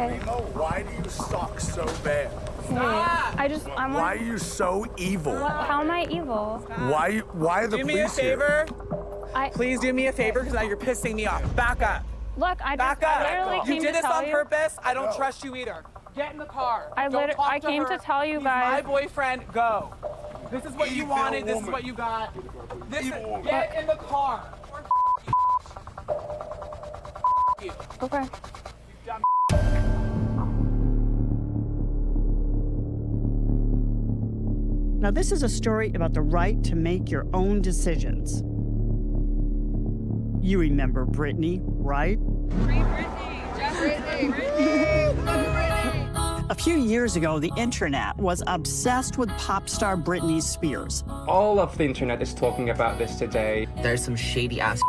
Primo, why do you suck so bad? Why are you so evil? How am I evil? Why are the Do me a police here? favor. Please do me a favor, because now you're pissing me off. Back up. Look, I literally You came did to this tell on you. purpose. I don't trust you either. Get in the car. I came to tell you guys. My boyfriend, go. This is what you wanted. This is what you got. Get in the car. You. Okay. Now, this is a story about the right to make your own decisions. You remember Britney, right? Free Britney! Just Britney! A few years ago, the internet was obsessed with pop star Britney Spears. All of the internet is talking about this today. There's some shady ass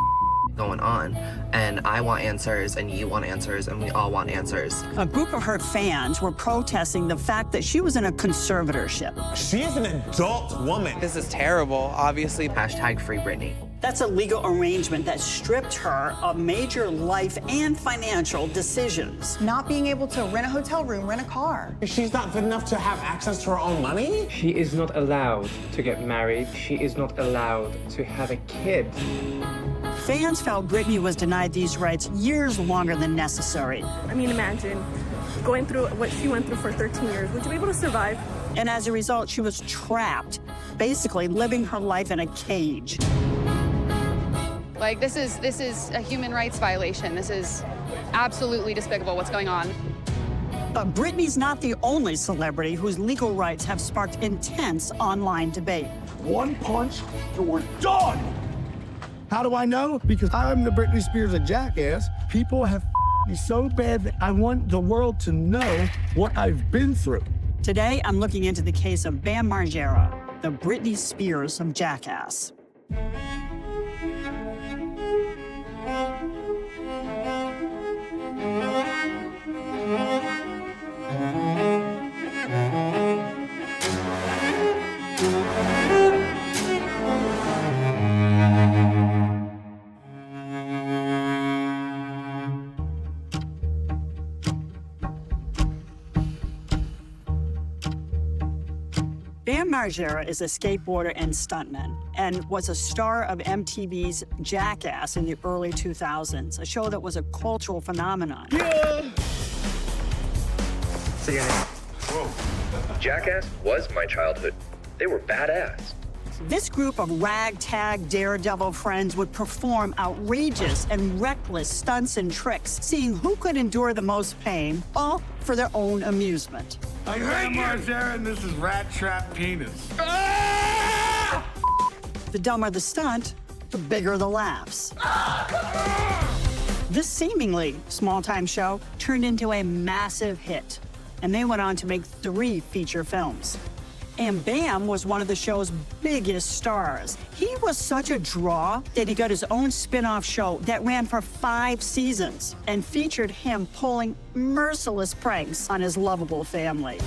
going on, and I want answers, and you want answers, and we all want answers. A group of her fans were protesting the fact that she was in a conservatorship. She is an adult woman. This is terrible, obviously. Hashtag free Britney. That's a legal arrangement that stripped her of major life and financial decisions. Not being able to rent a hotel room, rent a car. She's not good enough to have access to her own money? She is not allowed to get married. She is not allowed to have a kid. Fans felt Britney was denied these rights years longer than necessary. I mean, imagine going through what she went through for 13 years. Would you be able to survive? And as a result, she was trapped, basically living her life in a cage. Like, this is a human rights violation. This is absolutely despicable what's going on. But Britney's not the only celebrity whose legal rights have sparked intense online debate. One punch, and we're done! How do I know? Because I'm the Britney Spears of Jackass. People have me so bad that I want the world to know what I've been through. Today, I'm looking into the case of Bam Margera, the Britney Spears of Jackass. Bam Margera is a skateboarder and stuntman and was a star of MTV's Jackass in the early 2000s, a show that was a cultural phenomenon. Yeah. Say your name. Whoa. Jackass was my childhood. They were badass. This group of ragtag daredevil friends would perform outrageous and reckless stunts and tricks, seeing who could endure the most pain, all for their own amusement. I'm Margera, and this is Rat Trap Penis. The dumber the stunt, the bigger the laughs. This seemingly small-time show turned into a massive hit, and they went on to make 3 feature films. And Bam was one of the show's biggest stars. He was such a draw that he got his own spin-off show that ran for 5 seasons and featured him pulling merciless pranks on his lovable family.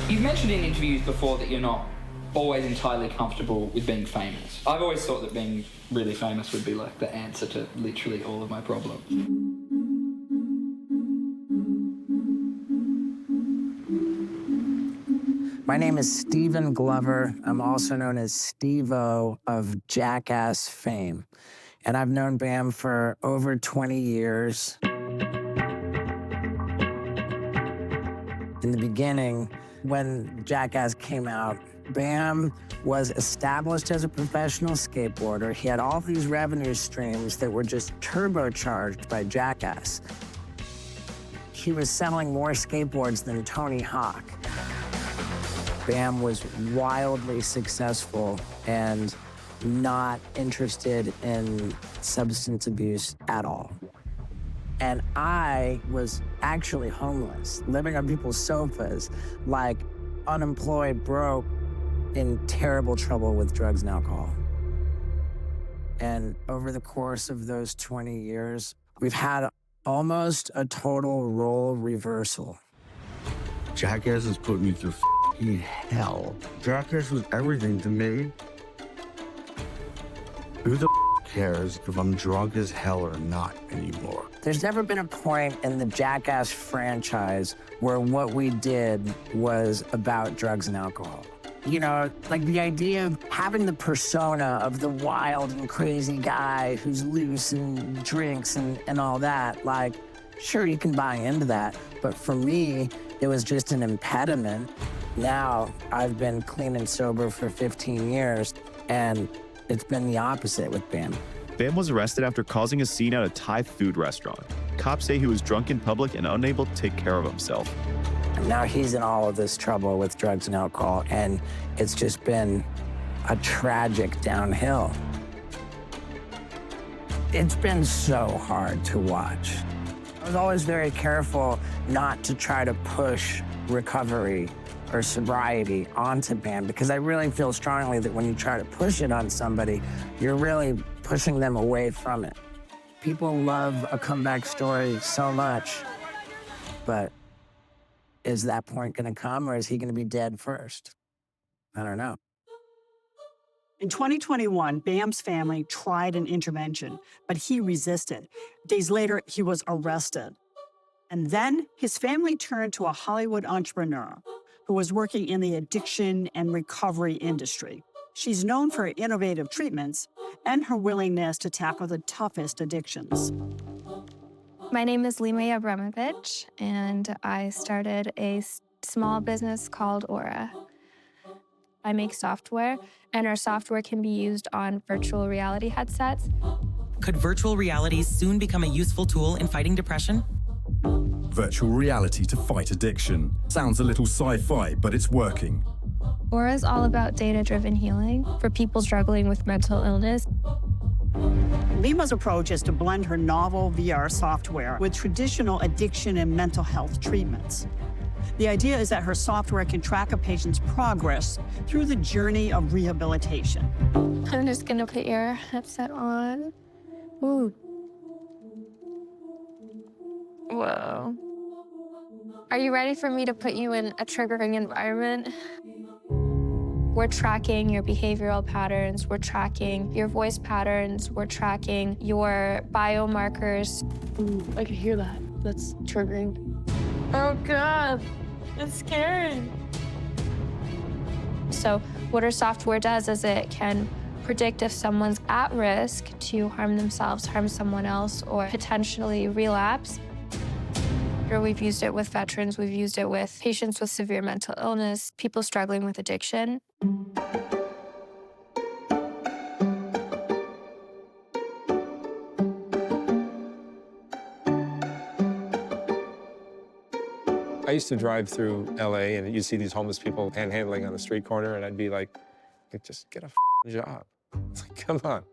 You've mentioned in interviews before that you're not always entirely comfortable with being famous. I've always thought that being really famous would be like the answer to literally all of my problems. My name is Stephen Glover. I'm also known as Steve-O of Jackass fame. And I've known Bam for over 20 years. In the beginning, when Jackass came out, Bam was established as a professional skateboarder. He had all these revenue streams that were just turbocharged by Jackass. He was selling more skateboards than Tony Hawk. Bam was wildly successful and not interested in substance abuse at all. And I was actually homeless, living on people's sofas, like unemployed, broke, in terrible trouble with drugs and alcohol. And over the course of those 20 years, we've had almost a total role reversal. Jackass has put me through hell. Jackass was everything to me. Who the cares if I'm drunk as hell or not anymore. There's never been a point in the Jackass franchise where what we did was about drugs and alcohol. You know, like the idea of having the persona of the wild and crazy guy who's loose and drinks and all that, like, sure, you can buy into that, but for me, it was just an impediment. Now, I've been clean and sober for 15 years, and it's been the opposite with Bam. Bam was arrested after causing a scene at a Thai food restaurant. Cops say he was drunk in public and unable to take care of himself. And now he's in all of this trouble with drugs and alcohol, and it's just been a tragic downhill. It's been so hard to watch. I was always very careful not to try to push recovery or sobriety onto Bam, because I really feel strongly that when you try to push it on somebody, you're really pushing them away from it. People love a comeback story so much, but is that point gonna come, or is he gonna be dead first? I don't know. In 2021, Bam's family tried an intervention, but he resisted. Days later, he was arrested. And then his family turned to a Hollywood entrepreneur who was working in the addiction and recovery industry. She's known for innovative treatments and her willingness to tackle the toughest addictions. My name is Lima Abramovich, and I started a small business called RAWR. I make software, and our software can be used on virtual reality headsets. Could virtual reality soon become a useful tool in fighting depression? Virtual reality to fight addiction. Sounds a little sci-fi, but it's working. RAWR is all about data-driven healing for people struggling with mental illness. Lima's approach is to blend her novel VR software with traditional addiction and mental health treatments. The idea is that her software can track a patient's progress through the journey of rehabilitation. I'm just gonna put your headset on. Ooh. Whoa. Are you ready for me to put you in a triggering environment? We're tracking your behavioral patterns, we're tracking your voice patterns, we're tracking your biomarkers. Ooh, I can hear that. That's triggering. Oh God, it's scary. So what our software does is it can predict if someone's at risk to harm themselves, harm someone else, or potentially relapse. We've used it with veterans, we've used it with patients with severe mental illness, people struggling with addiction. I used to drive through LA and you'd see these homeless people panhandling on the street corner, and I'd be like just get a job. It's like, come on.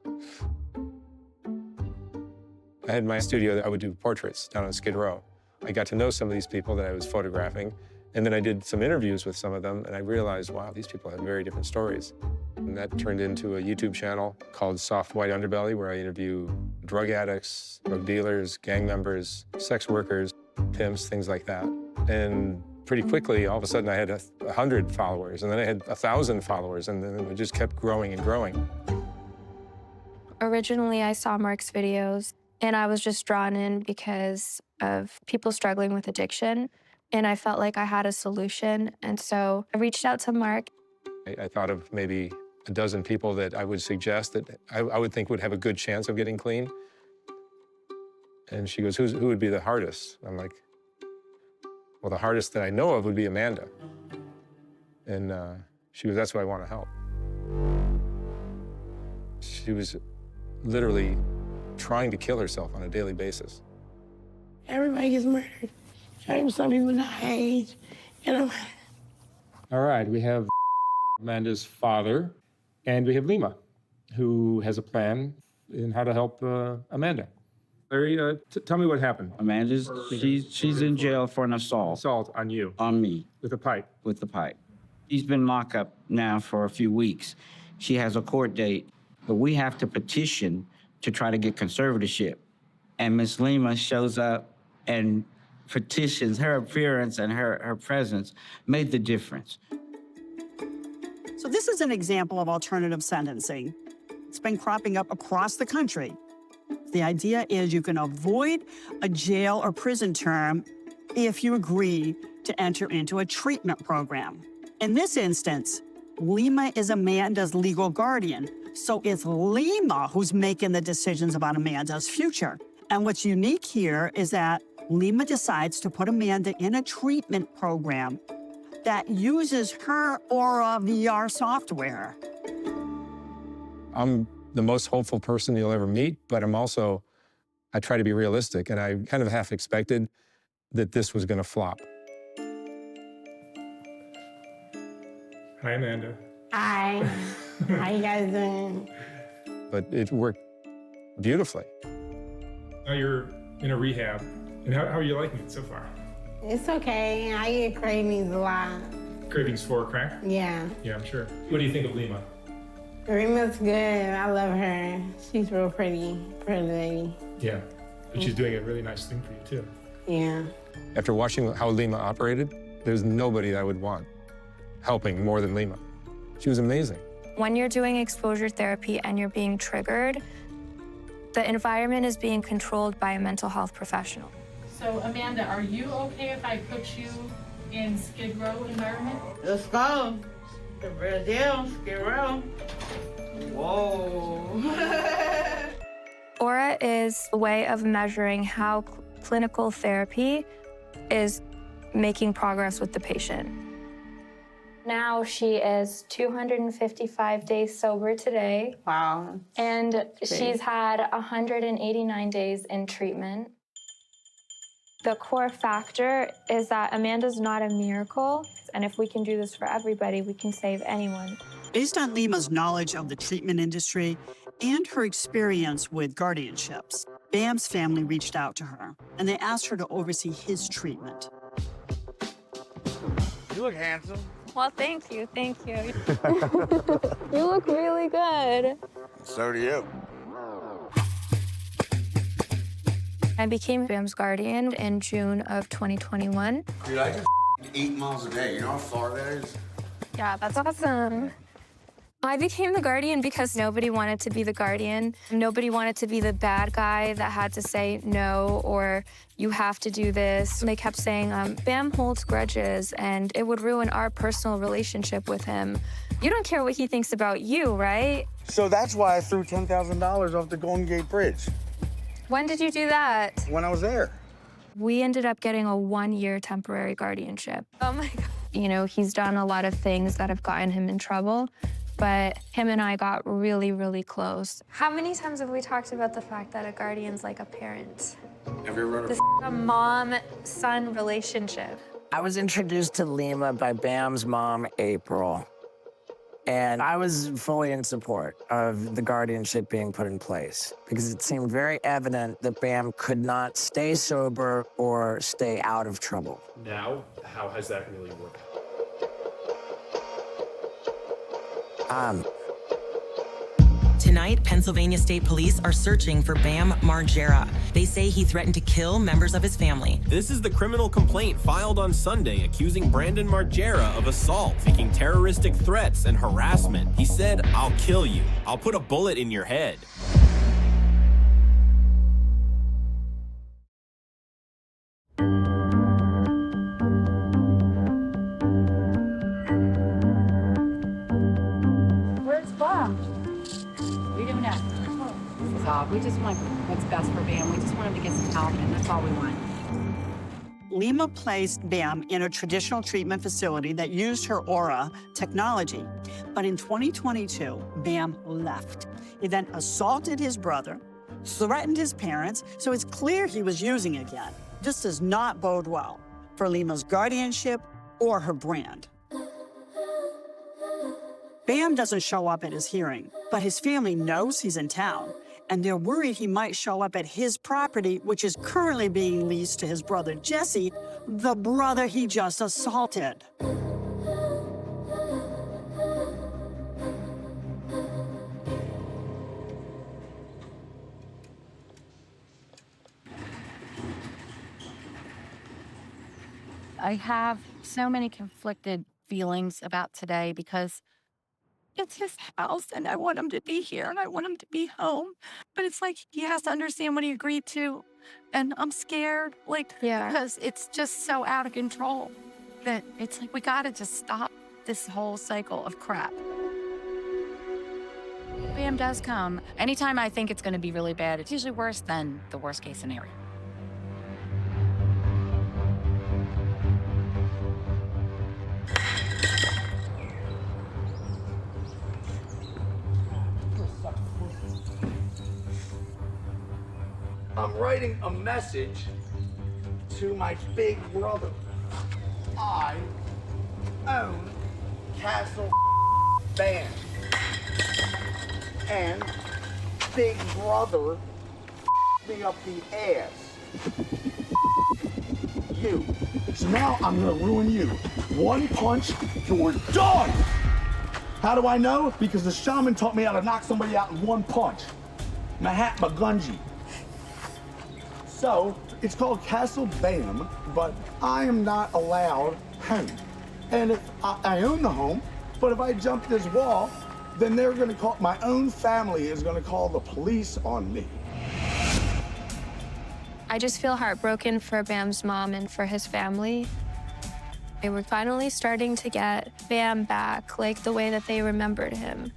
I had my studio that I would do portraits down on Skid Row. I got to know some of these people that I was photographing, and then I did some interviews with some of them, and I realized, wow, these people have very different stories. And that turned into a YouTube channel called Soft White Underbelly, where I interview drug addicts, drug dealers, gang members, sex workers, pimps, things like that. And pretty quickly, all of a sudden, I had 100 followers, and then I had 1,000 followers, and then it just kept growing and growing. Originally, I saw Mark's videos, and I was just drawn in because of people struggling with addiction, and I felt like I had a solution, and so I reached out to Mark. I thought of maybe a dozen people that I would suggest that I would think would have a good chance of getting clean. And she goes, who would be the hardest? I'm like, well, the hardest that I know of would be Amanda. And she goes, that's who I want to help. She was literally trying to kill herself on a daily basis. Everybody gets murdered. Some people die, you know. All right, we have Amanda's father, and we have Lima, who has a plan in how to help Amanda. Larry, tell me what happened. Amanda's, she's in jail for an assault. Assault on you? On me. With a pipe? With the pipe. She's been locked up now for a few weeks. She has a court date, but we have to petition to try to get conservatorship. And Miss Lima shows up and petitions. Her appearance and her presence made the difference. So this is an example of alternative sentencing. It's been cropping up across the country. The idea is you can avoid a jail or prison term if you agree to enter into a treatment program. In this instance, Lima is Amanda's legal guardian, so it's Lima who's making the decisions about Amanda's future. And what's unique here is that Lima decides to put Amanda in a treatment program that uses her Aura VR software. I'm the most hopeful person you'll ever meet, but I try to be realistic, and I kind of half expected that this was gonna flop. Hi, Amanda. Hi. How you guys doing? But it worked beautifully. Now you're in a rehab, and how are you liking it so far? It's okay. I get cravings a lot. Cravings for crack? Yeah. Yeah, I'm sure. What do you think of Lima? Rima's good. I love her. She's real pretty lady. Yeah, but she's doing a really nice thing for you, too. Yeah. After watching how Lima operated, there's nobody I would want helping more than Lima. She was amazing. When you're doing exposure therapy and you're being triggered, the environment is being controlled by a mental health professional. So, Amanda, are you okay if I put you in Skid Row environment? Let's go. The real deal, Skid Row. Whoa. Aura is a way of measuring how clinical therapy is making progress with the patient. Now she is 255 days sober today. Wow. And she's had 189 days in treatment. The core factor is that Amanda's not a miracle, and if we can do this for everybody, we can save anyone. Based on Lima's knowledge of the treatment industry and her experience with guardianships, Bam's family reached out to her, and they asked her to oversee his treatment. You look handsome. Well, thank you, thank you. You look really good. So do you. I became Bam's guardian in June of 2021. Dude, I do 8 miles a day. You know how far that is? Yeah, that's awesome. I became the guardian because nobody wanted to be the guardian. Nobody wanted to be the bad guy that had to say no or you have to do this. They kept saying, Bam holds grudges and it would ruin our personal relationship with him. You don't care what he thinks about you, right? So that's why I threw $10,000 off the Golden Gate Bridge. When did you do that? When I was there. We ended up getting a 1-year temporary guardianship. Oh my God. You know, he's done a lot of things that have gotten him in trouble, but him and I got really, really close. How many times have we talked about the fact that a guardian's like a parent? Have you ever read This a mom-son relationship. I was introduced to Lima by Bam's mom, April. And I was fully in support of the guardianship being put in place because it seemed very evident that Bam could not stay sober or stay out of trouble. Now, how has that really worked? Tonight, Pennsylvania State Police are searching for Bam Margera. They say he threatened to kill members of his family. This is the criminal complaint filed on Sunday accusing Brandon Margera of assault, making terroristic threats and harassment. He said, "I'll kill you. I'll put a bullet in your head." Where's Bob? What are you doing now? We just want what's best for Bam. We just want him to get some help, and that's all we want. Lima placed Bam in a traditional treatment facility that used her Aura technology. But in 2022, Bam left. He then assaulted his brother, threatened his parents, so it's clear he was using again. This does not bode well for Lima's guardianship or her brand. Bam doesn't show up at his hearing, but his family knows he's in town, and they're worried he might show up at his property, which is currently being leased to his brother Jesse, the brother he just assaulted. I have so many conflicted feelings about today because it's his house and I want him to be here and I want him to be home. But it's like he has to understand what he agreed to. And I'm scared, because it's just so out of control that it's like we gotta just stop this whole cycle of crap. Bam does come. Anytime I think it's gonna be really bad, it's usually worse than the worst case scenario. I'm writing a message to my big brother. I own Castle Band. And big brother me up the ass. You. So now I'm gonna ruin you. One punch, you're done! How do I know? Because the shaman taught me how to knock somebody out in one punch. Mahatma Gandhi. So, it's called Castle Bam, but I am not allowed home. And if I own the home, but if I jump this wall, then they're gonna call, my own family is gonna call the police on me. I just feel heartbroken for Bam's mom and for his family. They were finally starting to get Bam back, like the way that they remembered him.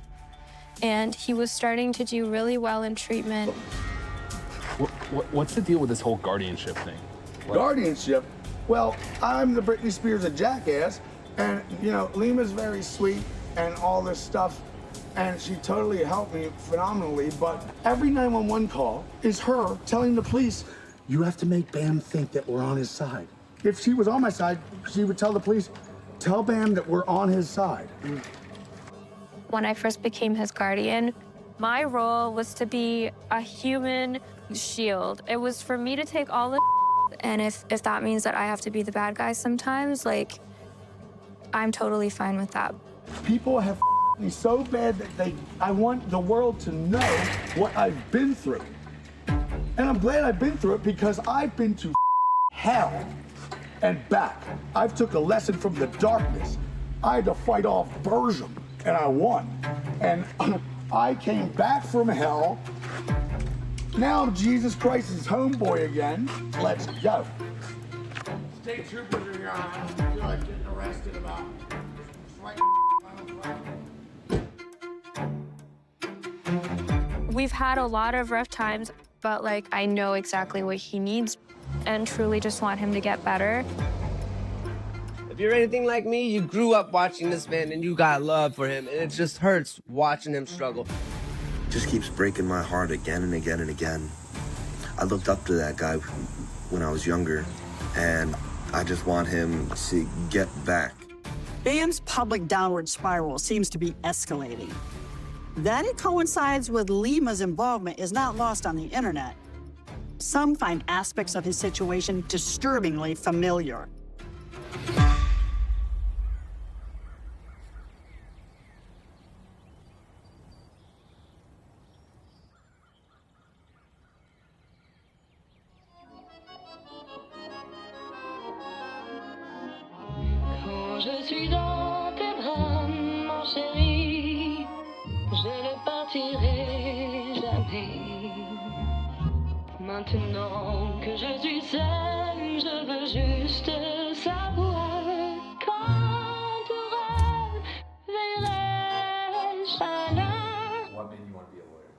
And he was starting to do really well in treatment. What's the deal with this whole guardianship thing? Guardianship? Well, I'm the Britney Spears of Jackass, and you know, Lima's very sweet and all this stuff, and she totally helped me phenomenally, but every 911 call is her telling the police, you have to make Bam think that we're on his side. If she was on my side, she would tell the police, tell Bam that we're on his side. When I first became his guardian, my role was to be a human shield. It was for me to take all the and if that means that I have to be the bad guy sometimes, like, I'm totally fine with that. People have me so bad that I want the world to know what I've been through. And I'm glad I've been through it because I've been to hell and back. I've took a lesson from the darkness. I had to fight off Bersham, and I won. And I came back from hell. Now Jesus Christ is homeboy again. Let's go. State troopers are here. I don't feel like getting arrested about We've had a lot of rough times, but like I know exactly what he needs and truly just want him to get better. If you're anything like me, you grew up watching this man and you got love for him, and it just hurts watching him struggle. Just keeps breaking my heart again and again and again. I looked up to that guy when I was younger, and I just want him to get back. Bam's public downward spiral seems to be escalating. That it coincides with Lima's involvement is not lost on the internet. Some find aspects of his situation disturbingly familiar. Je suis dans tes bras, mon chéri. Je ne partirai jamais. Maintenant que je suis seule, je veux juste savoir quand tu reverrai chacun. What made you want to be a lawyer?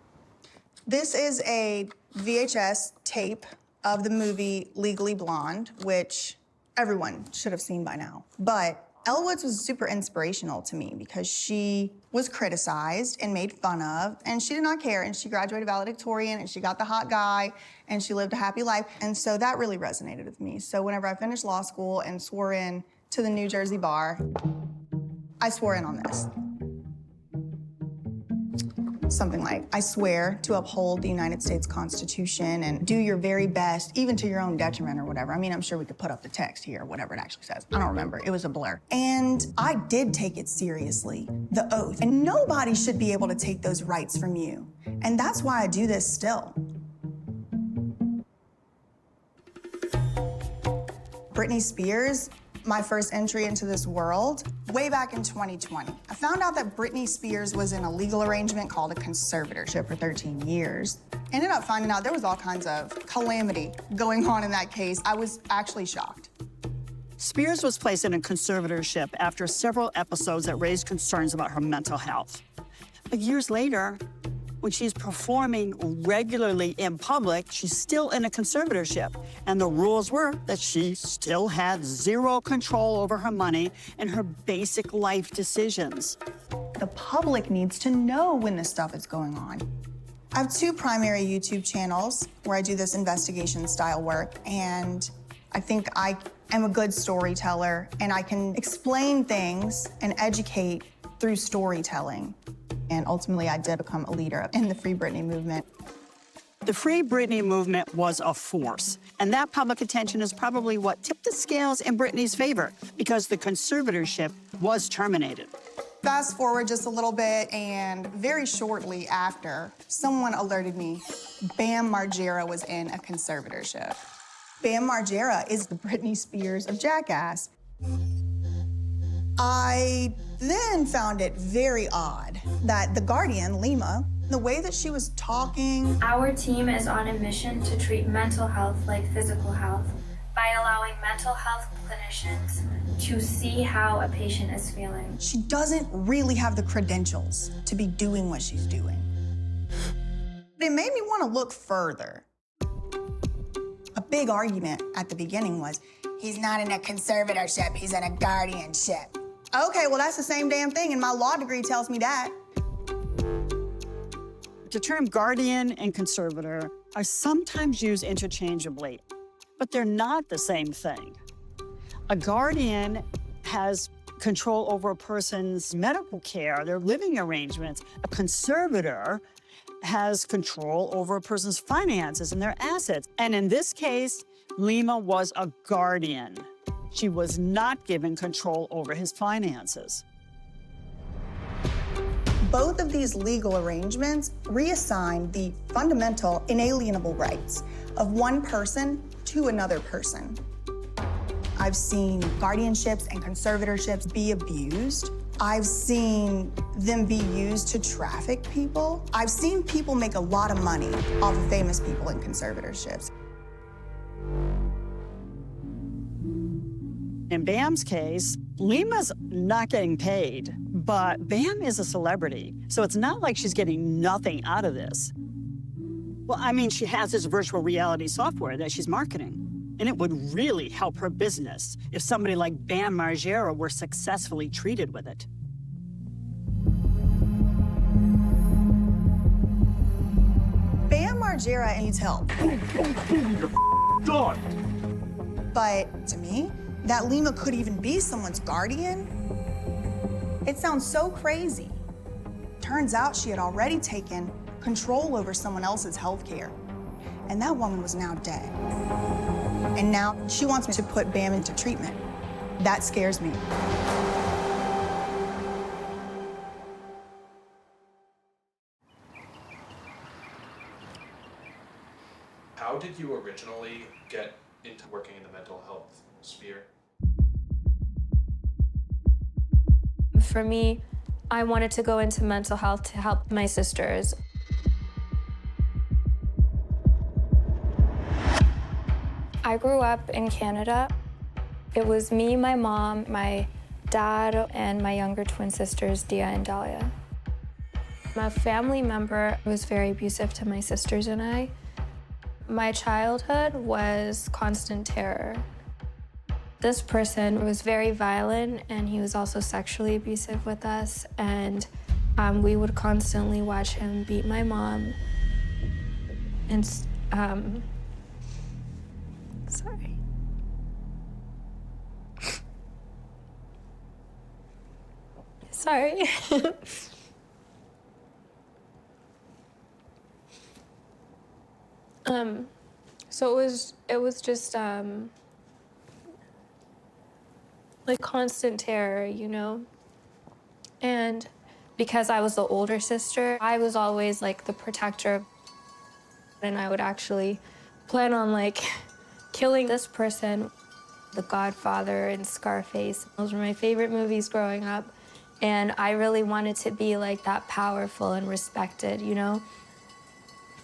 This is a VHS tape of the movie Legally Blonde, which everyone should have seen by now. But Elle Woods was super inspirational to me because she was criticized and made fun of, and she did not care, and she graduated valedictorian, and she got the hot guy, and she lived a happy life, and so that really resonated with me. So whenever I finished law school and swore in to the New Jersey bar, I swore in on this. Something like, I swear to uphold the United States Constitution and do your very best, even to your own detriment or whatever. I mean, I'm sure we could put up the text here, whatever it actually says. I don't remember, it was a blur. And I did take it seriously, the oath. And nobody should be able to take those rights from you. And that's why I do this still. Britney Spears my first entry into this world way back in 2020. I found out that Britney Spears was in a legal arrangement called a conservatorship for 13 years. Ended up finding out there was all kinds of calamity going on in that case. I was actually shocked. Spears was placed in a conservatorship after several episodes that raised concerns about her mental health. But years later, when she's performing regularly in public, she's still in a conservatorship. And the rules were that she still had zero control over her money and her basic life decisions. The public needs to know when this stuff is going on. I have 2 primary YouTube channels where I do this investigation-style work, and I think I am a good storyteller, and I can explain things and educate through storytelling. And ultimately, I did become a leader in the Free Britney movement. The Free Britney movement was a force, and that public attention is probably what tipped the scales in Britney's favor, because the conservatorship was terminated. Fast forward just a little bit, and very shortly after, someone alerted me Bam Margera was in a conservatorship. Bam Margera is the Britney Spears of Jackass. I then found it very odd that the Guardian, Lima, the way that she was talking. Our team is on a mission to treat mental health like physical health by allowing mental health clinicians to see how a patient is feeling. She doesn't really have the credentials to be doing what she's doing. But it made me want to look further. A big argument at the beginning was, he's not in a conservatorship, he's in a guardianship. Okay, well, that's the same damn thing, and my law degree tells me that. The term guardian and conservator are sometimes used interchangeably, but they're not the same thing. A guardian has control over a person's medical care, their living arrangements. A conservator has control over a person's finances and their assets. And in this case, Lima was a guardian. She was not given control over his finances. Both of these legal arrangements reassign the fundamental inalienable rights of one person to another person. I've seen guardianships and conservatorships be abused. I've seen them be used to traffic people. I've seen people make a lot of money off of famous people in conservatorships. In Bam's case, Lima's not getting paid, but Bam is a celebrity, so it's not like she's getting nothing out of this. Well, I mean, she has this virtual reality software that she's marketing, and it would really help her business if somebody like Bam Margera were successfully treated with it. Bam Margera needs help. Done. But to me, that Lima could even be someone's guardian, it sounds so crazy. Turns out she had already taken control over someone else's health care, and that woman was now dead. And now she wants me to put Bam into treatment. That scares me. How did you originally get into working in the mental health sphere? For me, I wanted to go into mental health to help my sisters. I grew up in Canada. It was me, my mom, my dad, and my younger twin sisters, Dia and Dahlia. A family member was very abusive to my sisters and I. My childhood was constant terror. This person was very violent, and he was also sexually abusive with us, and we would constantly watch him beat my mom. And, sorry. Sorry. So it was just, like constant terror, you know? And because I was the older sister, I was always like the protector. And I would actually plan on like killing this person. The Godfather and Scarface. Those were my favorite movies growing up. And I really wanted to be like that powerful and respected, you know?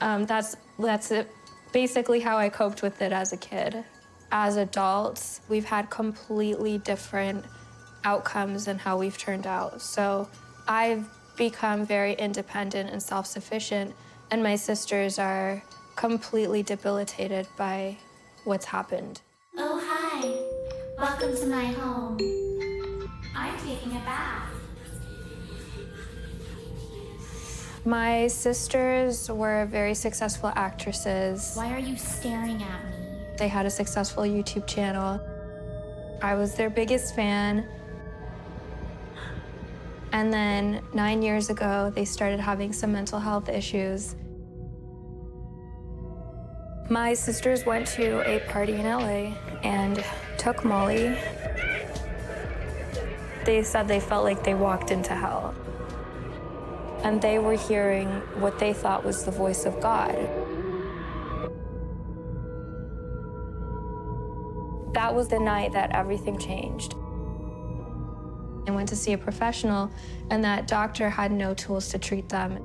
That's basically how I coped with it as a kid. As adults, we've had completely different outcomes in how we've turned out. So I've become very independent and self-sufficient, and my sisters are completely debilitated by what's happened. Oh, hi. Welcome to my home. I'm taking a bath. My sisters were very successful actresses. Why are you staring at me? They had a successful YouTube channel. I was their biggest fan. And then 9 years ago, they started having some mental health issues. My sisters went to a party in LA and took Molly. They said they felt like they walked into hell. And they were hearing what they thought was the voice of God. That was the night that everything changed. I went to see a professional, and that doctor had no tools to treat them.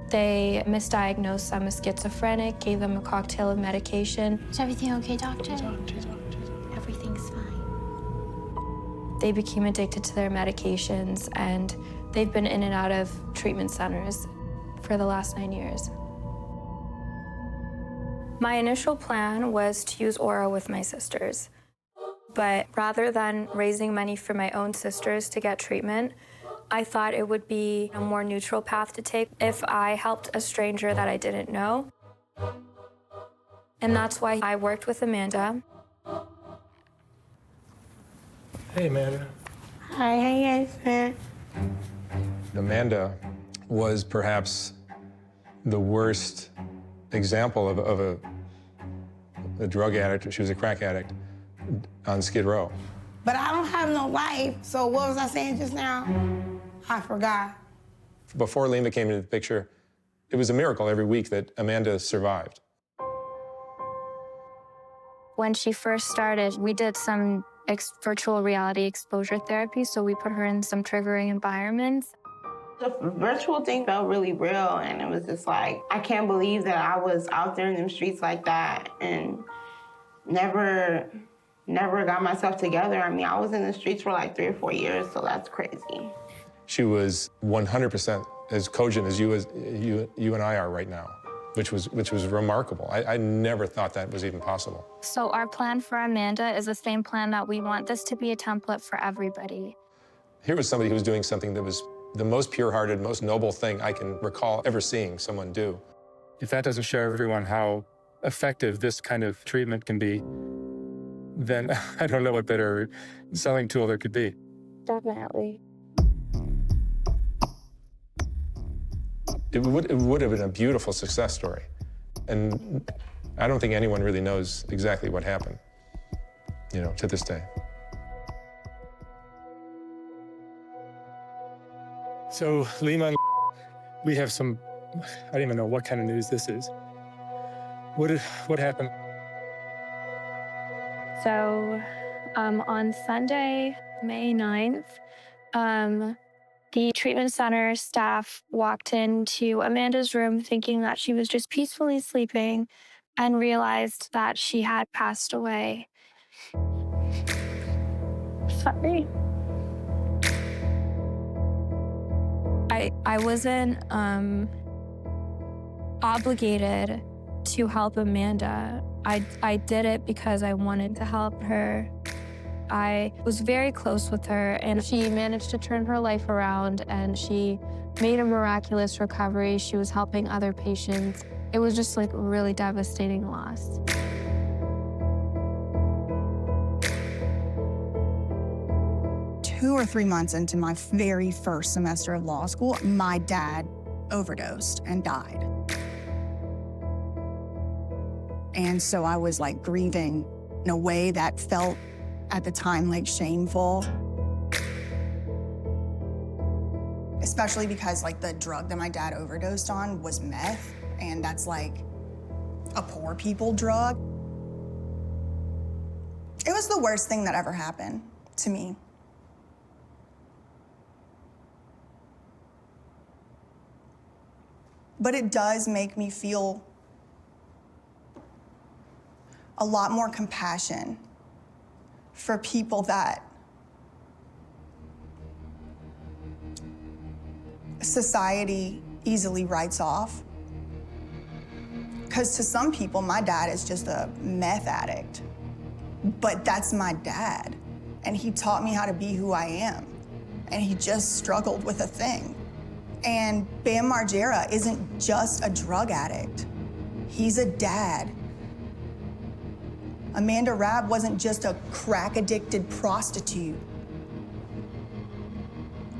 They misdiagnosed them as schizophrenic, gave them a cocktail of medication. Is everything okay, doctor? Everything's fine. They became addicted to their medications, and they've been in and out of treatment centers for the last 9 years. My initial plan was to use Aura with my sisters. But rather than raising money for my own sisters to get treatment, I thought it would be a more neutral path to take if I helped a stranger that I didn't know. And that's why I worked with Amanda. Hey, Amanda. Hi, how you guys doing? Amanda was perhaps the worst example of a drug addict. She was a crack addict on Skid Row. But I don't have no life, so what was I saying just now? I forgot. Before Lima came into the picture, it was a miracle every week that Amanda survived. When she first started, we did some virtual reality exposure therapy, so we put her in some triggering environments. The virtual thing felt really real, and it was just like, I can't believe that I was out there in them streets like that and never got myself together. I mean, I was in the streets for like 3 or 4 years, so that's crazy. She was 100% as cogent as you and I are right now, which was remarkable. I never thought that was even possible. So our plan for Amanda is the same plan that we want this to be a template for everybody. Here was somebody who was doing something that was the most pure-hearted, most noble thing I can recall ever seeing someone do. If that doesn't show everyone how effective this kind of treatment can be, then I don't know what better selling tool there could be. Definitely. It would have been a beautiful success story. And I don't think anyone really knows exactly what happened, you know, to this day. So, Lima, we have some, I don't even know what kind of news this is. What happened? So on Sunday, May 9th, the treatment center staff walked into Amanda's room thinking that she was just peacefully sleeping and realized that she had passed away. Sorry. I wasn't obligated to help Amanda. I did it because I wanted to help her. I was very close with her, and she managed to turn her life around, and she made a miraculous recovery. She was helping other patients. It was just like a really devastating loss. Two or 3 months into my very first semester of law school, my dad overdosed and died. And so I was like grieving in a way that felt at the time like shameful. Especially because like the drug that my dad overdosed on was meth, and that's like a poor people drug. It was the worst thing that ever happened to me. But it does make me feel a lot more compassion for people that society easily writes off. Because to some people, my dad is just a meth addict. But that's my dad. And he taught me how to be who I am. And he just struggled with a thing. And Bam Margera isn't just a drug addict. He's a dad. Amanda Rabb wasn't just a crack-addicted prostitute.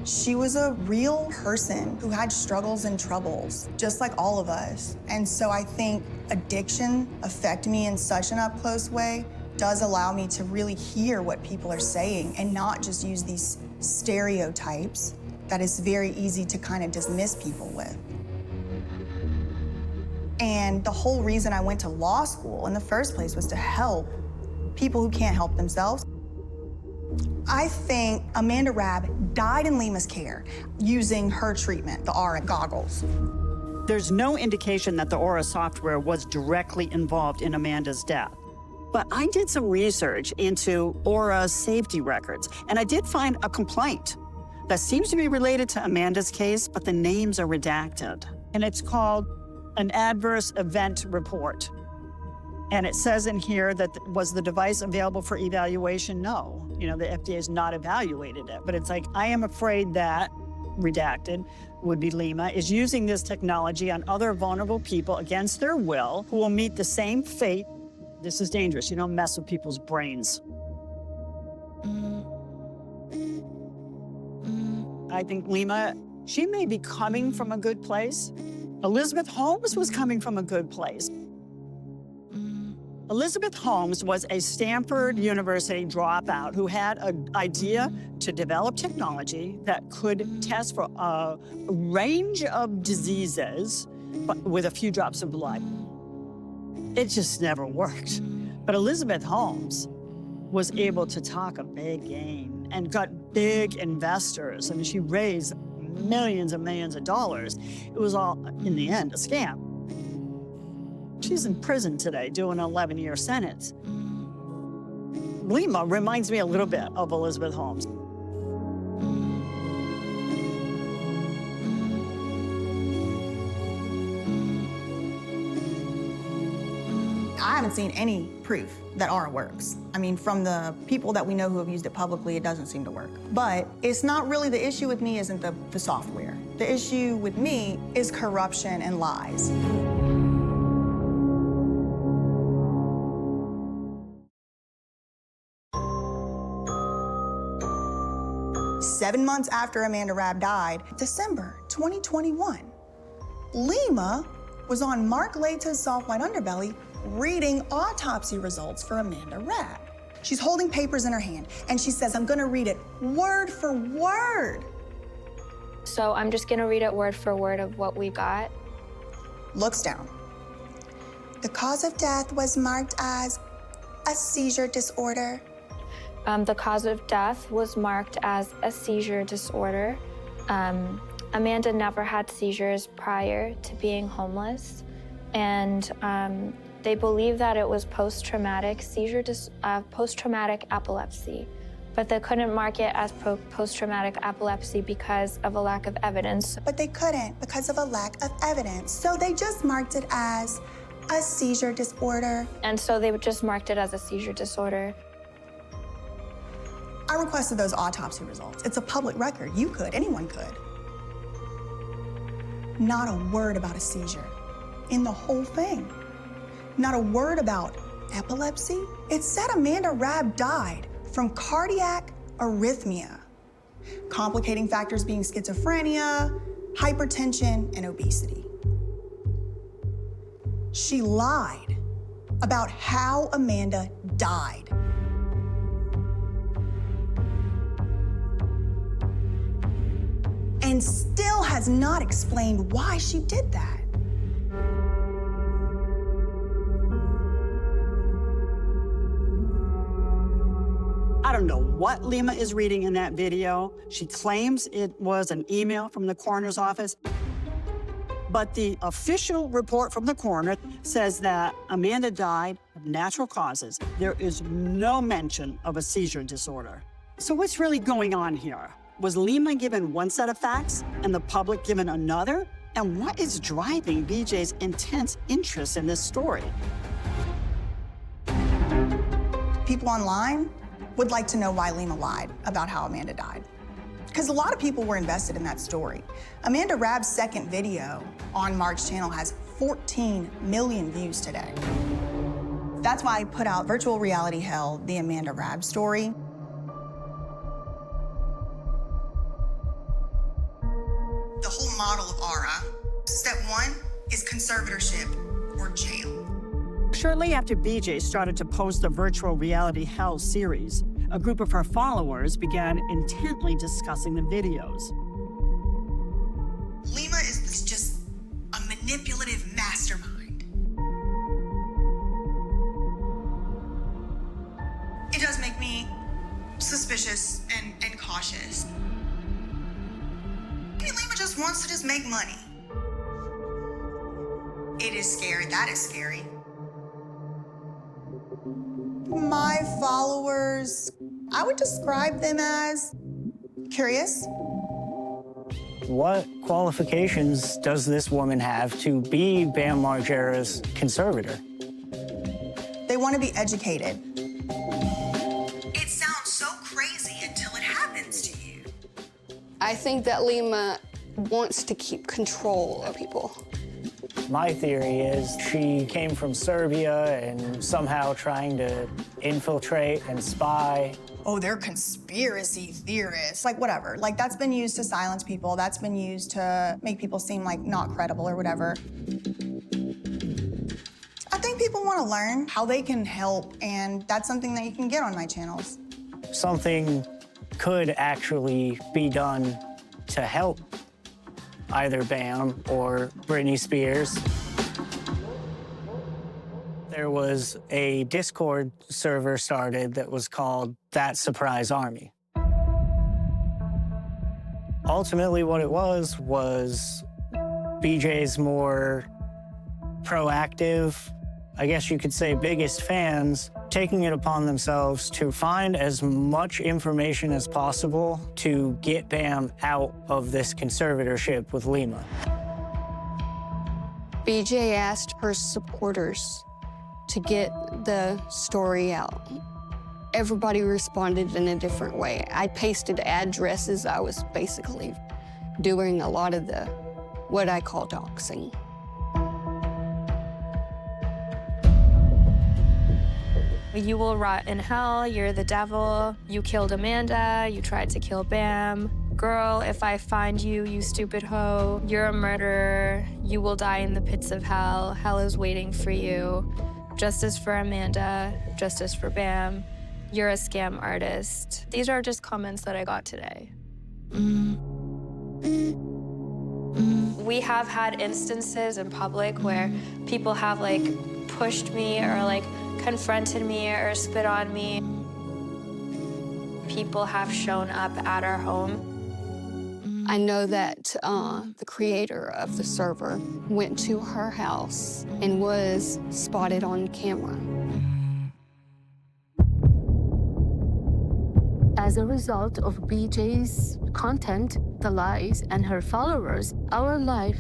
She was a real person who had struggles and troubles, just like all of us. And so I think addiction affect me in such an up-close way does allow me to really hear what people are saying and not just use these stereotypes that it's very easy to kind of dismiss people with. And the whole reason I went to law school in the first place was to help people who can't help themselves. I think Amanda Rabb died in Lima's care using her treatment, the Aura goggles. There's no indication that the Aura software was directly involved in Amanda's death. But I did some research into Aura's safety records, and I did find a complaint that seems to be related to Amanda's case, but the names are redacted. And it's called an adverse event report. And it says in here that was the device available for evaluation? No. You know, the FDA has not evaluated it. But it's like, I am afraid that, redacted, would be Lima, is using this technology on other vulnerable people against their will who will meet the same fate. This is dangerous. You don't mess with people's brains. I think Lima, she may be coming from a good place. Elizabeth Holmes was coming from a good place. Elizabeth Holmes was a Stanford University dropout who had an idea to develop technology that could test for a range of diseases, but with a few drops of blood. It just never worked. But Elizabeth Holmes was able to talk a big game and got big investors. I mean, she raised millions and millions of dollars. It was all, in the end, a scam. She's in prison today doing an 11-year sentence. Lima reminds me a little bit of Elizabeth Holmes. I haven't seen any proof that Aura works. I mean, from the people that we know who have used it publicly, it doesn't seem to work. But it's not really, the issue with me isn't the software. The issue with me is corruption and lies. Seven months after Amanda Rabb died, December 2021, Lima was on Mark Lata's soft white underbelly reading autopsy results for Amanda Rabb. She's holding papers in her hand, and she says, I'm gonna read it word for word. So I'm just gonna read it word for word of what we got. Looks down. The cause of death was marked as a seizure disorder. The cause of death was marked as a seizure disorder. Amanda never had seizures prior to being homeless, and they believe that it was post-traumatic epilepsy, but they couldn't mark it as post-traumatic epilepsy because of a lack of evidence. But they couldn't because of a lack of evidence, so they just marked it as a seizure disorder. And so they just marked it as a seizure disorder. I requested those autopsy results. It's a public record. You could, anyone could. Not a word about a seizure in the whole thing. Not a word about epilepsy. It said Amanda Rabb died from cardiac arrhythmia, complicating factors being schizophrenia, hypertension, and obesity. She lied about how Amanda died. And still has not explained why she did that. what Lima is reading in that video. She claims it was an email from the coroner's office. But the official report from the coroner says that Amanda died of natural causes. There is no mention of a seizure disorder. So what's really going on here? Was Lima given one set of facts and the public given another? And what is driving BJ's intense interest in this story? People online would like to know why Lima lied about how Amanda died. Because a lot of people were invested in that story. Amanda Raab's second video on Mark's channel has 14 million views today. That's why I put out Virtual Reality Hell, the Amanda Raab story. The whole model of ARA, step one is conservatorship or jail. Shortly after BJ started to post the Virtual Reality Hell series, a group of her followers began intently discussing the videos. Lima is just a manipulative mastermind. It does make me suspicious and cautious. Maybe Lima just wants to just make money. It is scary, that is scary. My followers, I would describe them as curious. What qualifications does this woman have to be Bam Margera's conservator? They want to be educated. It sounds so crazy until it happens to you. I think that Lima wants to keep control of people. My theory is she came from Serbia and somehow trying to infiltrate and spy. Oh, they're conspiracy theorists. Like, whatever. Like, that's been used to silence people. That's been used to make people seem like not credible or whatever. I think people want to learn how they can help, and that's something that you can get on my channels. Something could actually be done to help either Bam or Britney Spears. There was a Discord server started that was called That Surprise Army. Ultimately, what it was BJ's more proactive, I guess you could say biggest fans, taking it upon themselves to find as much information as possible to get Bam out of this conservatorship with Lima. BJ asked her supporters to get the story out. Everybody responded in a different way. I pasted addresses. I was basically doing a lot of the, what I call doxing. You will rot in hell, you're the devil, you killed Amanda, you tried to kill Bam. Girl, if I find you, you stupid hoe, you're a murderer, you will die in the pits of hell, hell is waiting for you. Justice for Amanda, justice for Bam, you're a scam artist. These are just comments that I got today. We have had instances in public where people have like pushed me or like confronted me or spit on me. People have shown up at our home. I know that the creator of the server went to her house and was spotted on camera. As a result of BJ's content, the lies, and her followers, our life,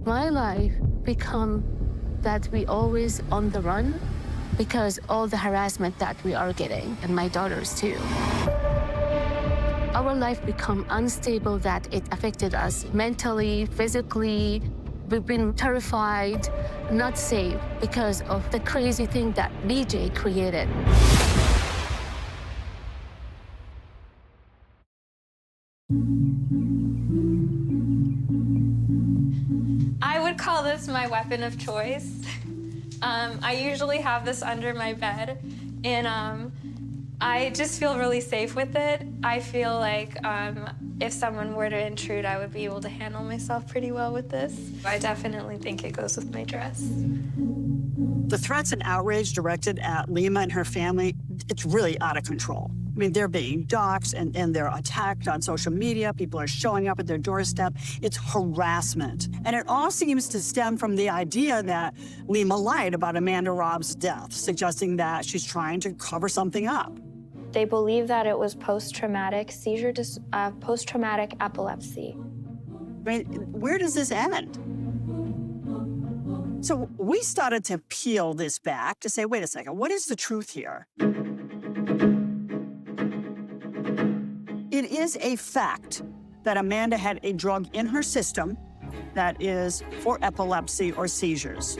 my life, become that we always on the run because all the harassment that we are getting, and my daughters too. Our life become unstable, that it affected us mentally, physically. We've been terrified, not safe, because of the crazy thing that BJ created. I would call this my weapon of choice. I usually have this under my bed, and I just feel really safe with it. I feel like if someone were to intrude, I would be able to handle myself pretty well with this. I definitely think it goes with my dress. The threats and outrage directed at Lima and her family it's really out of control. I mean, they're being doxxed and they're attacked on social media. People are showing up at their doorstep. It's harassment. And it all seems to stem from the idea that Lima lied about Amanda Robb's death, suggesting that she's trying to cover something up. They believe that it was post-traumatic epilepsy. I mean, where does this end? So we started to peel this back to say, wait a second, what is the truth here? It is a fact that Amanda had a drug in her system that is for epilepsy or seizures.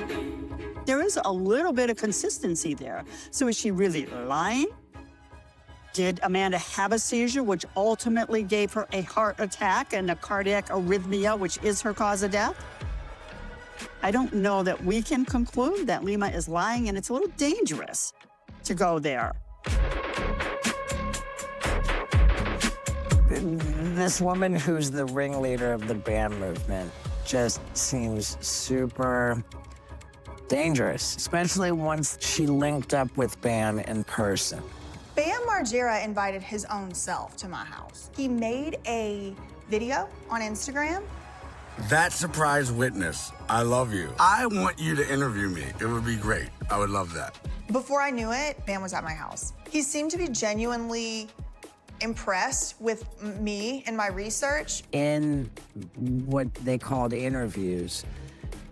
There is a little bit of consistency there. So is she really lying? Did Amanda have a seizure, which ultimately gave her a heart attack and a cardiac arrhythmia, which is her cause of death? I don't know that we can conclude that Lima is lying, and it's a little dangerous to go there. This woman who's the ringleader of the BAM movement just seems super dangerous, especially once she linked up with BAM in person. Bam Margera invited his own self to my house. He made a video on Instagram. That surprise witness, I love you. I want you to interview me. It would be great. I would love that. Before I knew it, Bam was at my house. He seemed to be genuinely impressed with me and my research. In what they called interviews,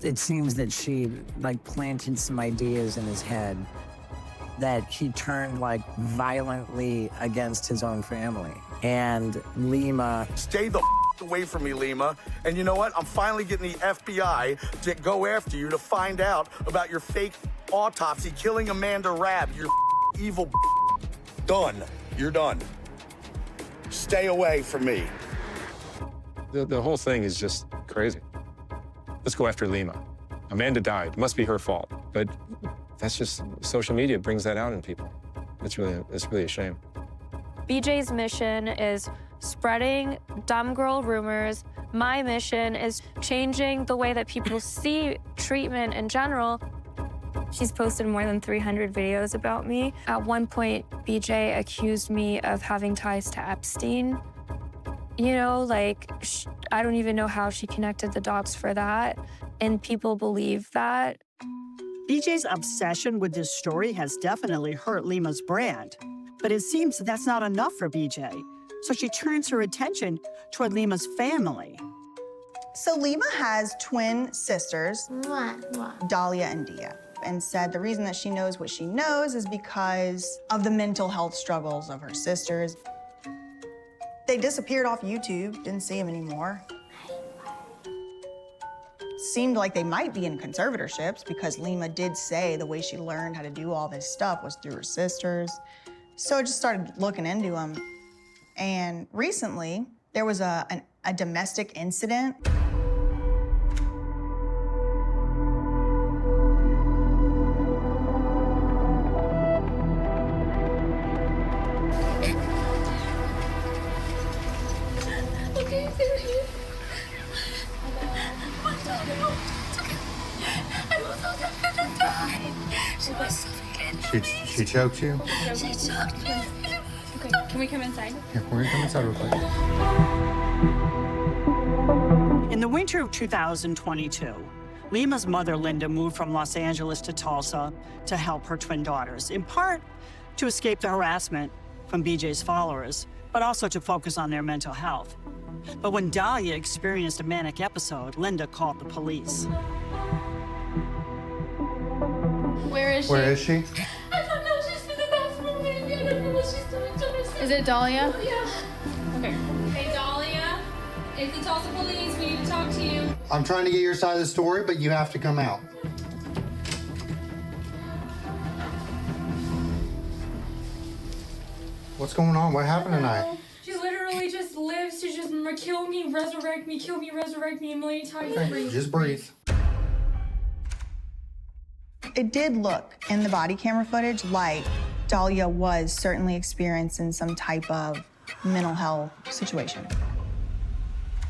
it seems that she planted some ideas in his head that he turned violently against his own family. And Lima... Stay the away from me, Lima. And you know what? I'm finally getting the FBI to go after you to find out about your fake autopsy killing Amanda Rabb. You're evil. Done. You're done. Stay away from me. The whole thing is just crazy. Let's go after Lima. Amanda died. It must be her fault. But that's just, social media brings that out in people. It's really a shame. BJ's mission is spreading dumb girl rumors. My mission is changing the way that people see treatment in general. She's posted more than 300 videos about me. At one point, BJ accused me of having ties to Epstein. You know, I don't even know how she connected the dots for that. And people believe that. BJ's obsession with this story has definitely hurt Lima's brand. But it seems that's not enough for BJ. So she turns her attention toward Lima's family. So Lima has twin sisters, Dahlia and Dia, and said the reason that she knows what she knows is because of the mental health struggles of her sisters. They disappeared off YouTube, didn't see them anymore. Seemed like they might be in conservatorships because Lima did say the way she learned how to do all this stuff was through her sisters. So I just started looking into them. And recently, there was a domestic incident. She choked you? She choked me. Okay, can we come inside? Yeah, we're gonna come inside real quick. In the winter of 2022, Lima's mother, Linda, moved from Los Angeles to Tulsa to help her twin daughters, in part to escape the harassment from BJ's followers, but also to focus on their mental health. But when Dahlia experienced a manic episode, Linda called the police. Where is she? Where is she? I don't know. She's in the bathroom. Maybe. I don't know what she's doing to herself. Is it Dahlia? Yeah. Okay. Hey, Dahlia. It's the Tulsa police. We need to talk to you. I'm trying to get your side of the story, but you have to come out. What's going on? What happened tonight? She literally just lives to just kill me, resurrect me, kill me, resurrect me a million times. Okay, just breathe. It did look in the body camera footage like Dahlia was certainly experiencing some type of mental health situation.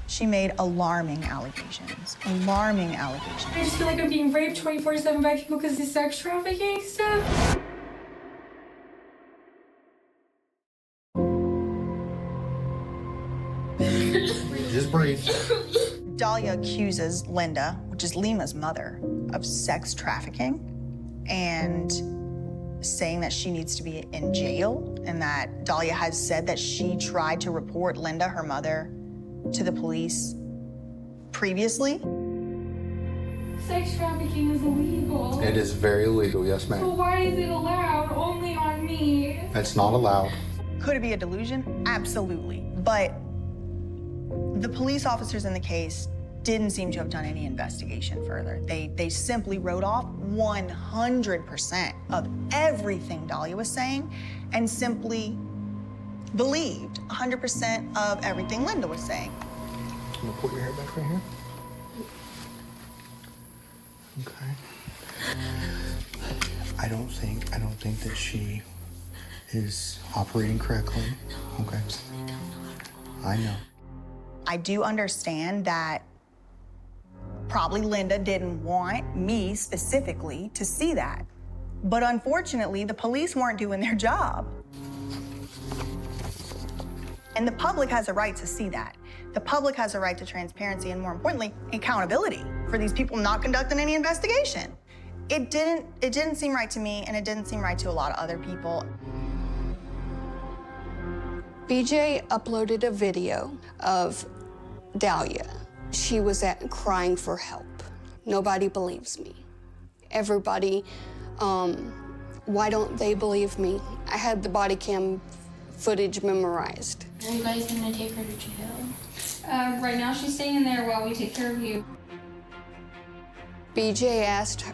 She made alarming allegations. Alarming allegations. I just feel like I'm being raped 24/7 by people because of sex trafficking stuff. Just breathe. Dahlia accuses Linda, which is Lima's mother, of sex trafficking and saying that she needs to be in jail, and that Dahlia has said that she tried to report Linda, her mother, to the police previously. Sex trafficking is illegal. It is very illegal, yes, So ma'am. why is it allowed only on me? It's not allowed. Could it be a delusion? Absolutely. But the police officers in the case didn't seem to have done any investigation further. They simply wrote off 100% of everything Dahlia was saying and simply believed 100% of everything Linda was saying. I'm gonna put your hair back right here. Okay. I don't think that she is operating correctly. Okay. I know. I do understand that probably Linda didn't want me specifically to see that. But unfortunately, the police weren't doing their job. And the public has a right to see that. The public has a right to transparency and, more importantly, accountability for these people not conducting any investigation. It didn't seem right to me, and it didn't seem right to a lot of other people. BJ uploaded a video of Dahlia. She was crying for help. Nobody believes me. Everybody, why don't they believe me? I had the body cam footage memorized. Are you guys gonna take her to jail? Right now she's staying in there while we take care of you. BJ asked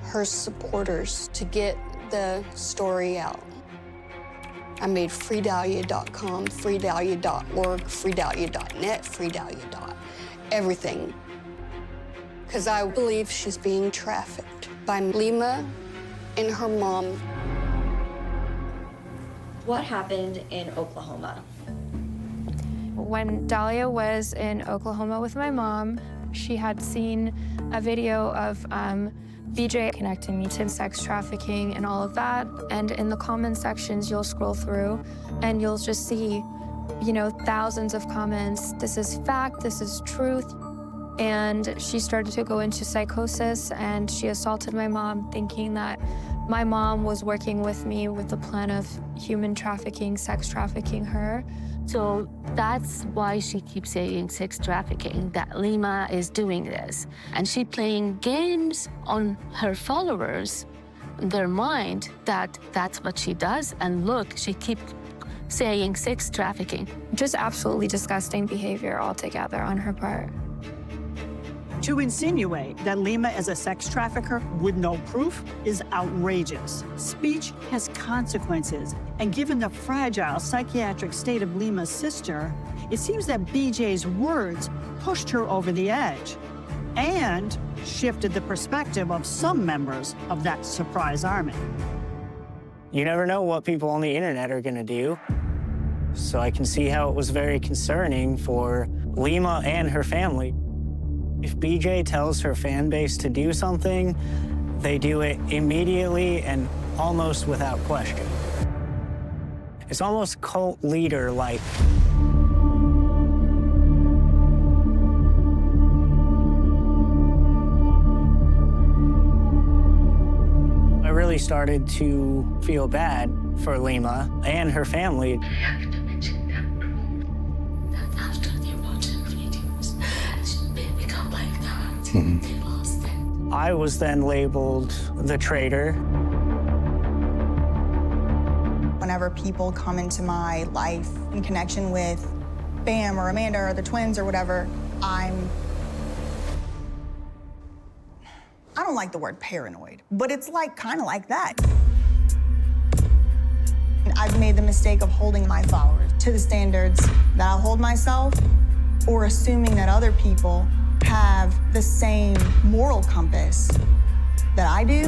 her supporters to get the story out. I made freedahlia.com, freedahlia.org, freedahlia.net, freedahlia. Everything. Because I believe she's being trafficked by Lima and her mom. What happened in Oklahoma? When Dahlia was in Oklahoma with my mom, she had seen a video of BJ connecting me to sex trafficking and all of that. And in the comment sections, you'll scroll through and you'll just see, you know, thousands of comments. This is fact, this is truth. And she started to go into psychosis, and she assaulted my mom, thinking that my mom was working with me with the plan of human trafficking, sex trafficking her. So that's why she keeps saying sex trafficking, that Lima is doing this. And she playing games on her followers, their mind, that that's what she does. And look, she keeps saying sex trafficking. Just absolutely disgusting behavior altogether on her part. To insinuate that Lima is a sex trafficker with no proof is outrageous. Speech has consequences, and given the fragile psychiatric state of Lima's sister, it seems that BJ's words pushed her over the edge and shifted the perspective of some members of that surprise army. You never know what people on the internet are gonna do. So I can see how it was very concerning for Lima and her family. If BJ tells her fan base to do something, they do it immediately and almost without question. It's almost cult leader-like. I really started to feel bad for Lima and her family. I was then labeled the traitor. Whenever people come into my life in connection with Bam or Amanda or the twins or whatever, I don't like the word paranoid, but it's like kind of like that. I've made the mistake of holding my followers to the standards that I'll hold myself, or assuming that other people have the same moral compass that I do,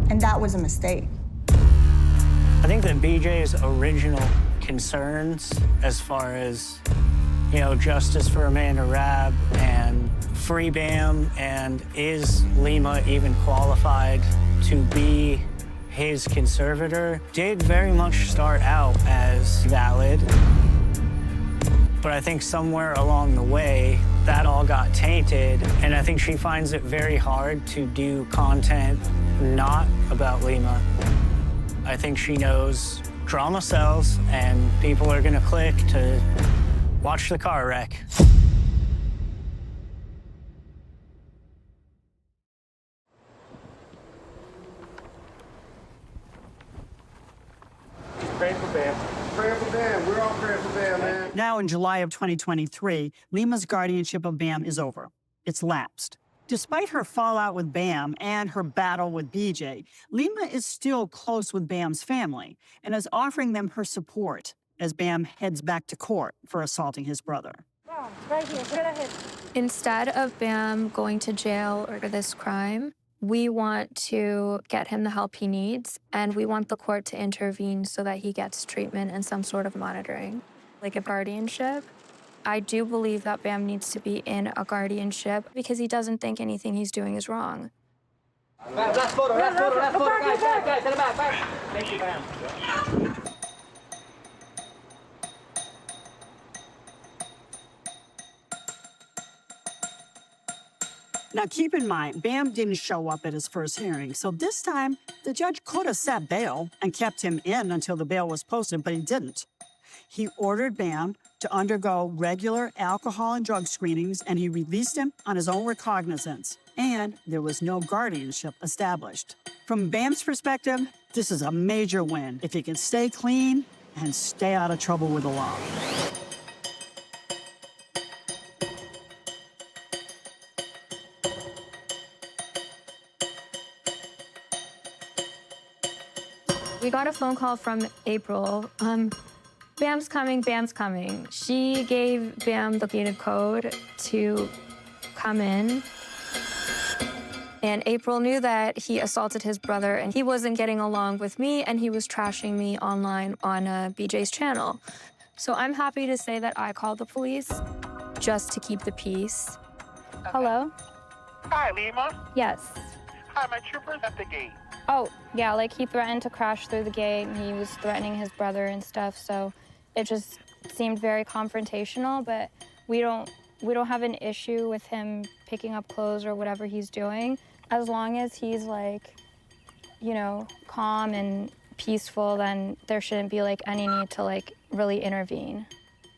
and that was a mistake. I think that BJ's original concerns as far as, you know, justice for Amanda Rabb and free Bam, and is Lima even qualified to be his conservator, did very much start out as valid. But I think somewhere along the way, that all got tainted, and I think she finds it very hard to do content not about Lima. I think she knows drama sells, and people are gonna click to watch the car wreck. Praying for Bam. Praying for Bam. We're all praying for Bam, man. Now, in July of 2023, Lima's guardianship of Bam is over. It's lapsed. Despite her fallout with Bam and her battle with BJ, Lima is still close with Bam's family and is offering them her support as Bam heads back to court for assaulting his brother. Right here, get ahead. Instead of Bam going to jail for this crime, we want to get him the help he needs, and we want the court to intervene so that he gets treatment and some sort of monitoring, like a guardianship. I do believe that Bam needs to be in a guardianship because he doesn't think anything he's doing is wrong. Last photo, guys, in the back. Thank you, Bam. Now, keep in mind, Bam didn't show up at his first hearing, so this time, the judge could have set bail and kept him in until the bail was posted, but he didn't. He ordered Bam to undergo regular alcohol and drug screenings, and he released him on his own recognizance, and there was no guardianship established. From Bam's perspective, this is a major win if he can stay clean and stay out of trouble with the law. We got a phone call from April. Bam's coming, Bam's coming. She gave Bam the gated code to come in. And April knew that he assaulted his brother and he wasn't getting along with me and he was trashing me online on BJ's channel. So I'm happy to say that I called the police just to keep the peace. Hello? Hi, Lima. Yes. Hi, my trooper's at the gate. Oh, yeah, like he threatened to crash through the gate and he was threatening his brother and stuff, so it just seemed very confrontational, but we don't have an issue with him picking up clothes or whatever he's doing, as long as he's like, you know, calm and peaceful, then there shouldn't be like any need to like really intervene.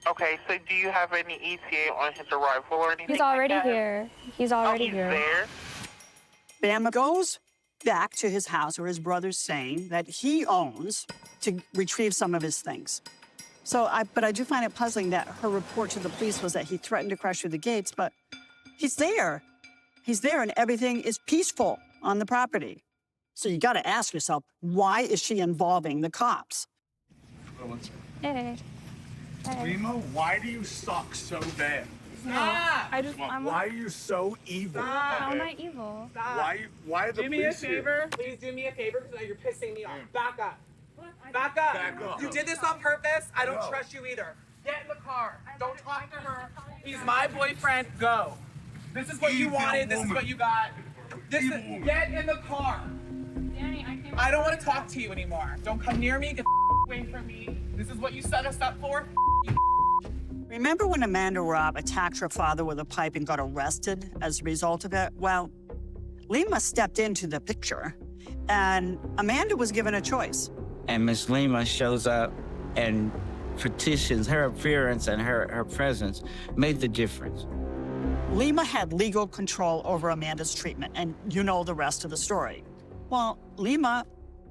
Okay, so do you have any ETA on his arrival or anything? He's already like that? here. He's already here. There? Bam goes back to his house where his brother's saying that he owns to retrieve some of his things. But I do find it puzzling that her report to the police was that he threatened to crash through the gates, but he's there. He's there and everything is peaceful on the property. So you gotta ask yourself, why is she involving the cops? Hey. Lima, why do you suck so bad? Why are you so evil? How am I evil? Why are the Do me a police here? favor. Please do me a favor because you're pissing me off. Back up. Back up. Back up. You did this on purpose. I don't trust you either. Get in the car. Don't talk to her. He's my boyfriend. Go. This is what you wanted. This is what you got. Get in the car. Danny, I don't want to talk to you anymore. Don't come near me. Get away from me. This is what you set us up for. Remember when Amanda Robb attacked her father with a pipe and got arrested as a result of it? Well, Lima stepped into the picture, and Amanda was given a choice. And Miss Lima shows up and petitions. Her appearance and her presence made the difference. Lima had legal control over Amanda's treatment, and you know the rest of the story. Well, Lima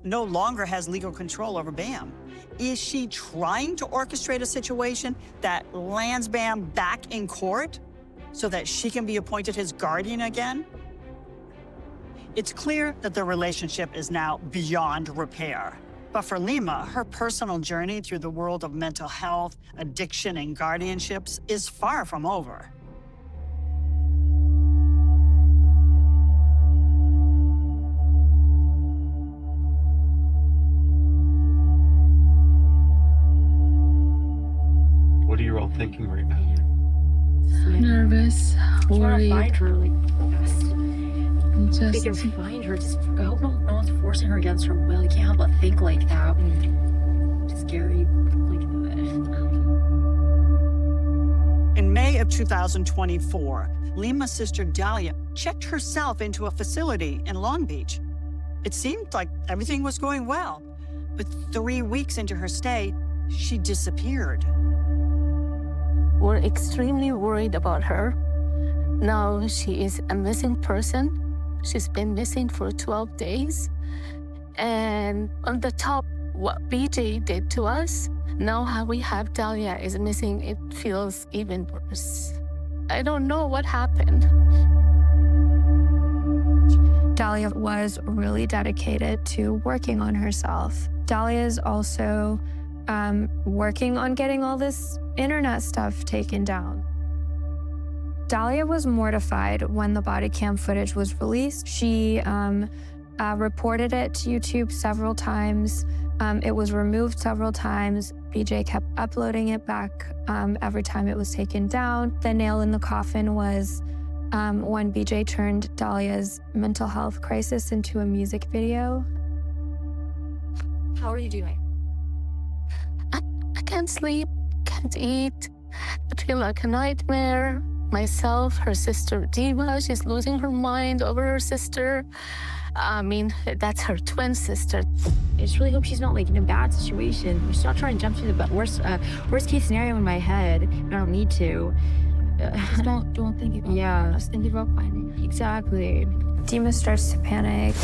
no longer has legal control over Bam. Is she trying to orchestrate a situation that lands Bam back in court so that she can be appointed his guardian again? It's clear that the relationship is now beyond repair. But for Lima, her personal journey through the world of mental health, addiction, and guardianships is far from over. What are you all thinking right now? Nervous, worried. Find her, like, fast. Just... They can find her. Just, I hope no one's forcing her against her will. You can't help but think like that when it's scary like that. In May of 2024, Lima's sister Dahlia checked herself into a facility in Long Beach. It seemed like everything was going well, but 3 weeks into her stay, she disappeared. We're extremely worried about her. Now she is a missing person. She's been missing for 12 days. And on the top, what BJ did to us, now how we have Dahlia is missing, it feels even worse. I don't know what happened. Dahlia was really dedicated to working on herself. Dahlia is also working on getting all this internet stuff taken down. Dahlia was mortified when the body cam footage was released. She reported it to YouTube several times. It was removed several times. BJ kept uploading it back every time it was taken down. The nail in the coffin was when BJ turned Dahlia's mental health crisis into a music video. How are you doing? I can't sleep, can't eat. I feel like a nightmare. Myself, her sister Diva, she's losing her mind over her sister. I mean, that's her twin sister. I just really hope she's not like in a bad situation. She's not trying to jump to the worst case scenario in my head. I don't need to. Just don't think about it. Yeah. Just think about finding it. Exactly. Dima starts to panic,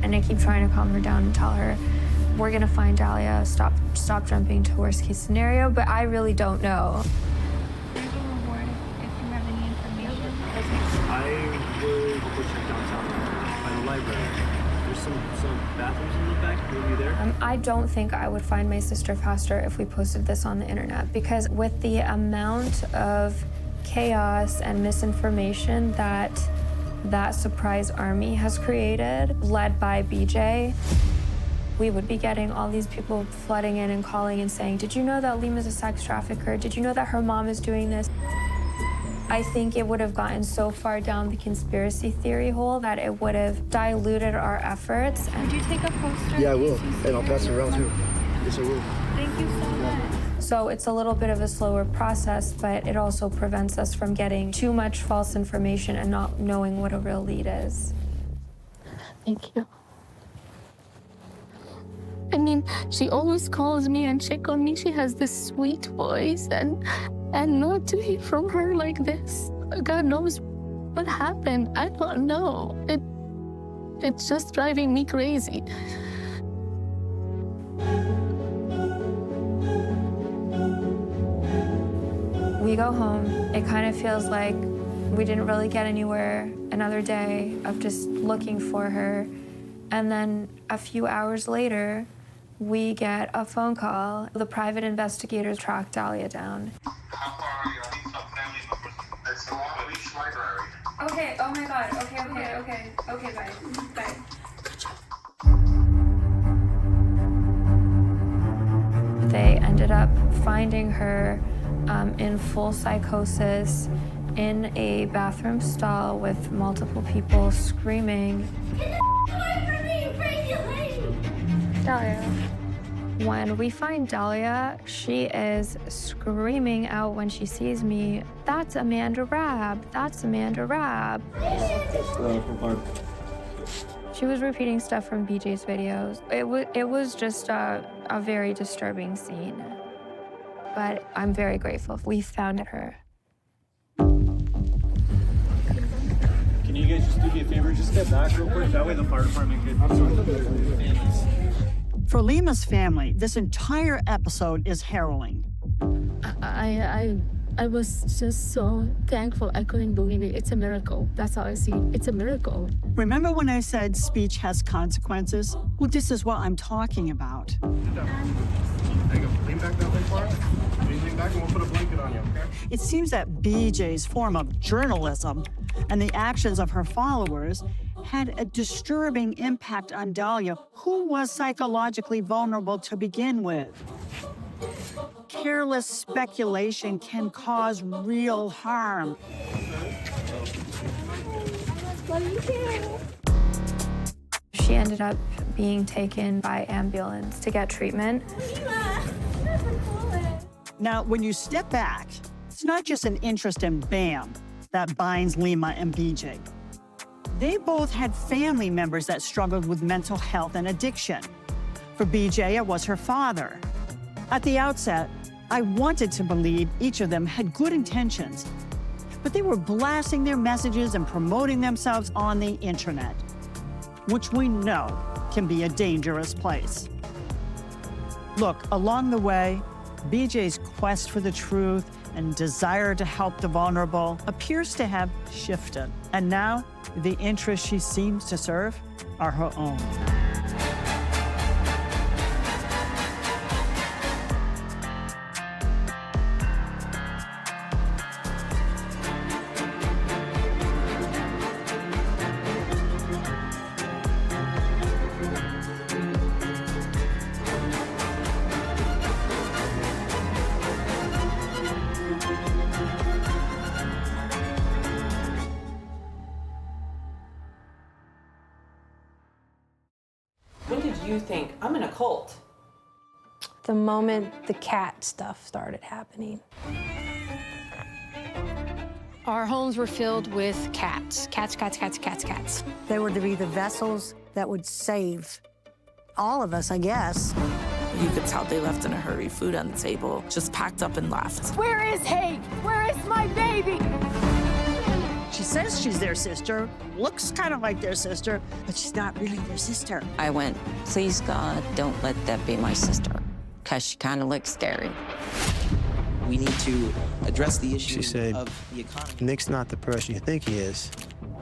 and I keep trying to calm her down and tell her, we're gonna find Dahlia, stop jumping to worst case scenario, but I really don't know. I will go check downtown by the library. There's some bathrooms in the back. Will you there? I don't think I would find my sister faster if we posted this on the internet, because with the amount of chaos and misinformation that surprise army has created, led by BJ, we would be getting all these people flooding in and calling and saying, did you know that Lima's a sex trafficker? Did you know that her mom is doing this? I think it would have gotten so far down the conspiracy theory hole that it would have diluted our efforts. Would you take a poster? Yeah, I will. And I'll pass it around too. Yes, I will. Thank you so much. So it's a little bit of a slower process, but it also prevents us from getting too much false information and not knowing what a real lead is. Thank you. I mean, she always calls me and check on me. She has this sweet voice, and not to hear from her like this, God knows what happened. I don't know. It's just driving me crazy. We go home. It kind of feels like we didn't really get anywhere. Another day of just looking for her. And then a few hours later, we get a phone call. The private investigators track Dahlia down. How far are you? I need some family members. It's the Long Beach Library. Okay, oh my God, okay, bye. They ended up finding her in full psychosis in a bathroom stall with multiple people screaming. Dahlia. When we find Dahlia, she is screaming out when she sees me, that's Amanda Rabb, that's Amanda Rabb. She was repeating stuff from BJ's videos. It was just a very disturbing scene. But I'm very grateful we found her. Can you guys just do me a favor? Just step back real quick. That way the fire department could... For Lima's family, this entire episode is harrowing. I was just so thankful. I couldn't believe it. It's a miracle. That's how I see it. It's a miracle. Remember when I said speech has consequences? Well, this is what I'm talking about. There you go. Lean back that way far. Lean back and we'll put a blanket on you, okay? It seems that BJ's form of journalism and the actions of her followers had a disturbing impact on Dahlia, who was psychologically vulnerable to begin with. Careless speculation can cause real harm. She ended up being taken by ambulance to get treatment. Now, when you step back, It's not just an interest in Bam that binds Lima and BJ. They both had family members that struggled with mental health and addiction. For BJ, it was her father. At the outset, I wanted to believe each of them had good intentions, but they were blasting their messages and promoting themselves on the internet, which we know can be a dangerous place. Look, along the way, BJ's quest for the truth and desire to help the vulnerable appears to have shifted. And now, the interests she seems to serve are her own. When did you think, I'm in a cult? The moment the cat stuff started happening. Our homes were filled with cats. Cats. They were to be the vessels that would save all of us, I guess. You could tell they left in a hurry, food on the table, just packed up and left. Where is he? Where is my baby? She says she's their sister, looks kind of like their sister, but she's not really their sister. I went, please God, don't let that be my sister, because she kind of looks scary. We need to address the issue She said, of the economy. Nick's not the person you think he is.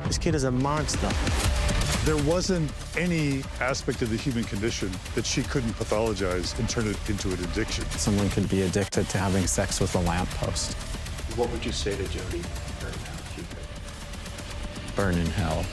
This kid is a monster. There wasn't any aspect of the human condition that she couldn't pathologize and turn it into an addiction. Someone could be addicted to having sex with a lamppost. What would you say to Jody right now if you could? Burn in hell.